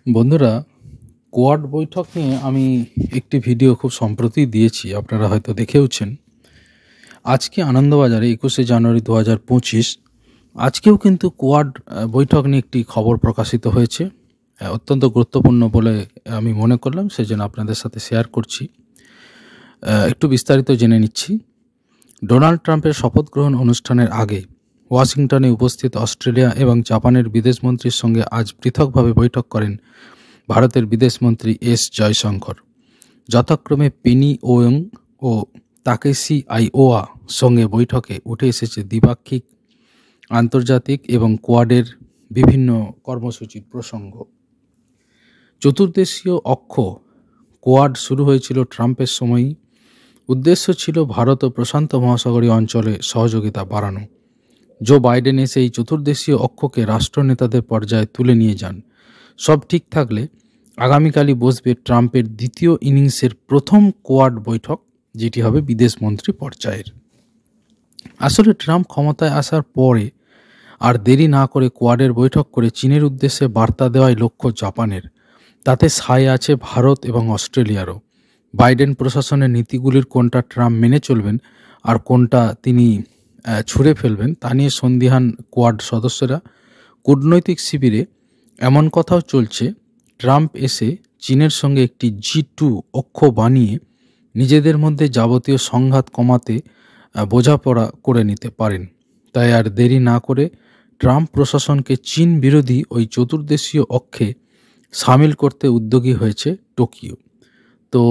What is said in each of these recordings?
বন্ধুরা, কোয়াড বৈঠক নিয়ে আমি একটি ভিডিও খুব সম্প্রতি দিয়েছি, আপনারা হয়তো দেখেওছেন। আজকে আনন্দবাজারে 21শে জানুয়ারি 2025 আজকেও কিন্তু কোয়াড বৈঠক নিয়ে একটি খবর প্রকাশিত হয়েছে। অত্যন্ত গুরুত্বপূর্ণ বলে আমি মনে করলাম, সেজন্য আপনাদের সাথে শেয়ার করছি। একটু বিস্তারিত জেনে নিচ্ছি। ডোনাল্ড ট্রাম্পের শপথ গ্রহণ অনুষ্ঠানের আগে ওয়াশিংটনে উপস্থিত অস্ট্রেলিয়া এবং জাপানের বিদেশমন্ত্রীর সঙ্গে আজ পৃথকভাবে বৈঠক করেন ভারতের বিদেশমন্ত্রী এস জয়শঙ্কর। যথাক্রমে পেনি ওয়ং ও তাকেশি আইওয়া সঙ্গে বৈঠকে উঠে এসেছে দ্বিপাক্ষিক, আন্তর্জাতিক এবং কোয়াডের বিভিন্ন কর্মসূচির প্রসঙ্গ। চতুর্দেশীয় অক্ষ কোয়াড শুরু হয়েছিল ট্রাম্পের সময়ই। উদ্দেশ্য ছিল ভারত ও প্রশান্ত মহাসাগরীয় অঞ্চলে সহযোগিতা বাড়ানো। জো বাইডেন এসে এই চতুর্দেশীয় অক্ষকে রাষ্ট্রনেতাদের পর্যায়ে তুলে নিয়ে যান। সব ঠিক থাকলে আগামীকালই বসবে ট্রাম্পের দ্বিতীয় ইনিংসের প্রথম কোয়াড বৈঠক, যেটি হবে বিদেশমন্ত্রী পর্যায়ের। আসলে ট্রাম্প ক্ষমতায় আসার পরে আর দেরি না করে কোয়াডের বৈঠক করে চীনের উদ্দেশ্যে বার্তা দেওয়াই লক্ষ্য জাপানের। তাতে সায় আছে ভারত এবং অস্ট্রেলিয়ারও। বাইডেন প্রশাসনের নীতিগুলির কোনটা ট্রাম্প মেনে চলবেন আর কোনটা তিনি ছুঁড়ে ফেলবেন তা নিয়ে সন্দিহান কোয়াড সদস্যরা। কূটনৈতিক শিবিরে এমন কথাও চলছে, ট্রাম্প এসে চীনের সঙ্গে একটি G2 অক্ষ বানিয়ে নিজেদের মধ্যে যাবতীয় সংঘাত কমাতে বোঝাপড়া করে নিতে পারেন। তাই আর দেরি না করে ট্রাম্প প্রশাসনকে চীন বিরোধী ওই চতুর্দেশীয় অক্ষে সামিল করতে উদ্যোগী হয়েছে টোকিও। তো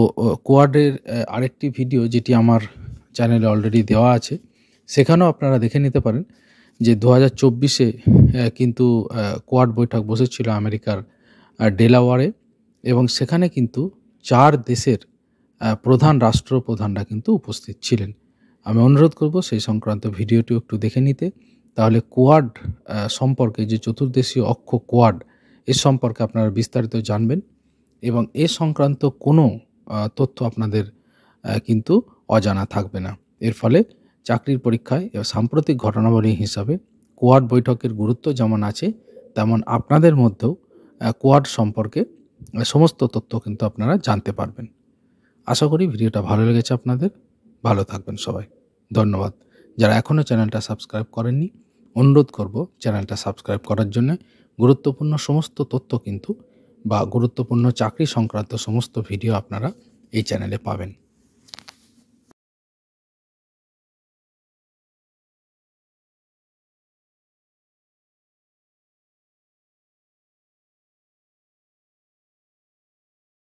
কোয়াডের আরেকটি ভিডিও, যেটি আমার চ্যানেলে অলরেডি দেওয়া আছে, সেখানেও আপনারা দেখে নিতে পারেন যে 2024-এ কিন্তু কোয়াড বৈঠক বসেছিল আমেরিকার ডেলাওয়ারে, এবং সেখানে কিন্তু 4 দেশের রাষ্ট্রপ্রধানরা কিন্তু উপস্থিত ছিলেন। আমি অনুরোধ করব সেই সংক্রান্ত ভিডিওটি একটু দেখে নিতে, তাহলে কোয়াড সম্পর্কে, যে চতুর্দেশীয় অক্ষ কোয়াড, এর সম্পর্কে আপনারা বিস্তারিত জানবেন এবং এ সংক্রান্ত কোনো তথ্য আপনাদের কিন্তু অজানা থাকবে না। এর ফলে চাকরির পরীক্ষায় সাম্প্রতিক ঘটনাবলী হিসাবে কোয়াড বৈঠকের গুরুত্ব যেমন আছে, তেমন আপনাদের মধ্যেও কোয়াড সম্পর্কে সমস্ত তথ্য কিন্তু আপনারা জানতে পারবেন। আশা করি ভিডিওটা ভালো লেগেছে আপনাদের। ভালো থাকবেন সবাই। ধন্যবাদ। যারা এখনও চ্যানেলটা সাবস্ক্রাইব করেননি, অনুরোধ করব চ্যানেলটা সাবস্ক্রাইব করার জন্য। গুরুত্বপূর্ণ সমস্ত তথ্য কিন্তু, বা গুরুত্বপূর্ণ চাকরি সংক্রান্ত সমস্ত ভিডিও আপনারা এই চ্যানেলে পাবেন।